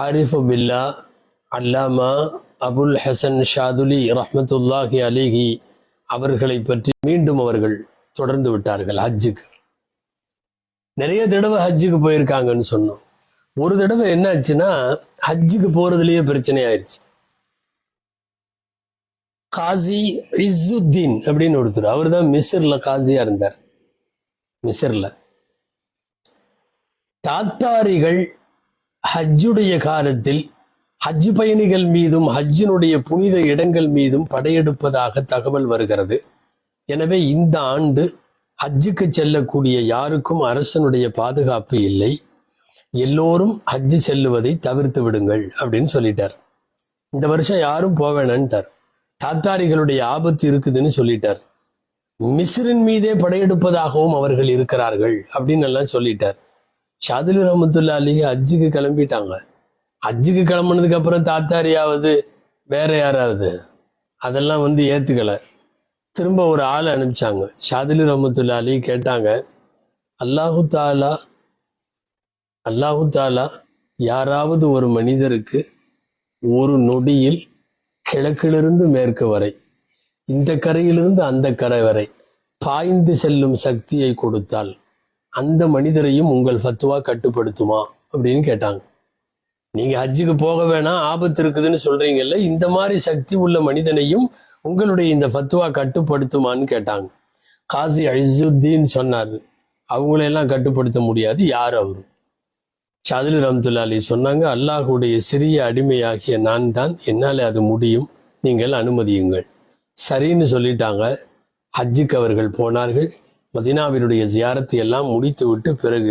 ஆரிஃபு பில்லா அல்லாமா அபுல் ஹசன் ஷாதுலி ரஹ்மத்துல்லாஹி அலிஹி அவர்களை பற்றி மீண்டும் அவர்கள் தொடர்ந்து விட்டார்கள் ஹஜ்ஜுக்கு. நிறைய தடவை ஹஜ்ஜுக்கு போயிருக்காங்கன்னு சொன்னோம். ஒரு தடவை என்ன ஆச்சுன்னா, ஹஜ்ஜுக்கு போறதுலயே பிரச்சனை ஆயிடுச்சு. காசி இஸ்ஸுத்தீன் அப்படின்னு ஒருத்தர், அவர் தான் மிஸ்ர்ல காசியா இருந்தார். மிஸ்ர்ல தாத்தாரிகள் ஹஜ்ஜுடைய காலத்தில் ஹஜ் பயணிகள் மீதும் ஹஜ்ஜினுடைய புனித இடங்கள் மீதும் படையெடுப்பதாக தகவல் வருகிறது. எனவே இந்த ஆண்டு ஹஜ்ஜுக்கு செல்லக்கூடிய யாருக்கும் அரசனுடைய பாதுகாப்பு இல்லை, எல்லோரும் ஹஜ்ஜு செல்லுவதை தவிர்த்து விடுங்கள் அப்படின்னு சொல்லிட்டார். இந்த வருஷம் யாரும் போவேணான்ட்டார். தாத்தாரிகளுடைய ஆபத்து இருக்குதுன்னு சொல்லிட்டார். மிஸ்ரின் மீதே படையெடுப்பதாகவும் அவர்கள் இருக்கிறார்கள் அப்படின்னு எல்லாம் சொல்லிட்டார். ஷாதுலி ரஹ்மத்துல்லாஹி அலைஹி ஹஜ்ஜுக்கு கிளம்பிட்டாங்க. ஹஜ்ஜுக்கு கிளம்புனதுக்கு அப்புறம் தாத்தாரியாவது வேற யாராவது அதெல்லாம் ஏத்துக்கல. திரும்ப ஒரு ஆளை அனுப்பிச்சாங்க. ஷாதுலி ரஹ்மத்துல்லாஹி அலைஹி கேட்டாங்க, அல்லாஹு தாலா யாராவது ஒரு மனிதருக்கு ஒரு நொடியில் கிழக்கிலிருந்து மேற்கு வரை, இந்த கரையிலிருந்து அந்த கரை வரை பாய்ந்து செல்லும் சக்தியை கொடுத்தால் அந்த மனிதரையும் உங்கள் ஃபத்வா கட்டுப்படுத்துமா அப்படின்னு கேட்டாங்க. நீங்க ஹஜ்ஜுக்கு போக வேணாம், ஆபத்து இருக்குதுன்னு சொல்றீங்கல்ல, இந்த மாதிரி சக்தி உள்ள மனிதனையும் உங்களுடைய இந்த ஃபத்வா கட்டுப்படுத்துமான்னு கேட்டாங்க. காசி இஸ்ஸுத்தீன் சொன்னார், அவங்களையெல்லாம் கட்டுப்படுத்த முடியாது, யார் அவரு? ஷாதுலி ரஹ்மத்துல்லாஹி அலைஹி சொன்னாங்க, அல்லாஹுடைய சிறிய அடிமையாகிய நான் தான், என்னாலே அது முடியும், நீங்கள் அனுமதியுங்கள். சரின்னு சொல்லிட்டாங்க. ஹஜ்ஜுக்கு அவர்கள் போனார்கள். மதீனாவினுடைய ஜியாரத்தை எல்லாம் முடித்து விட்டு பிறகு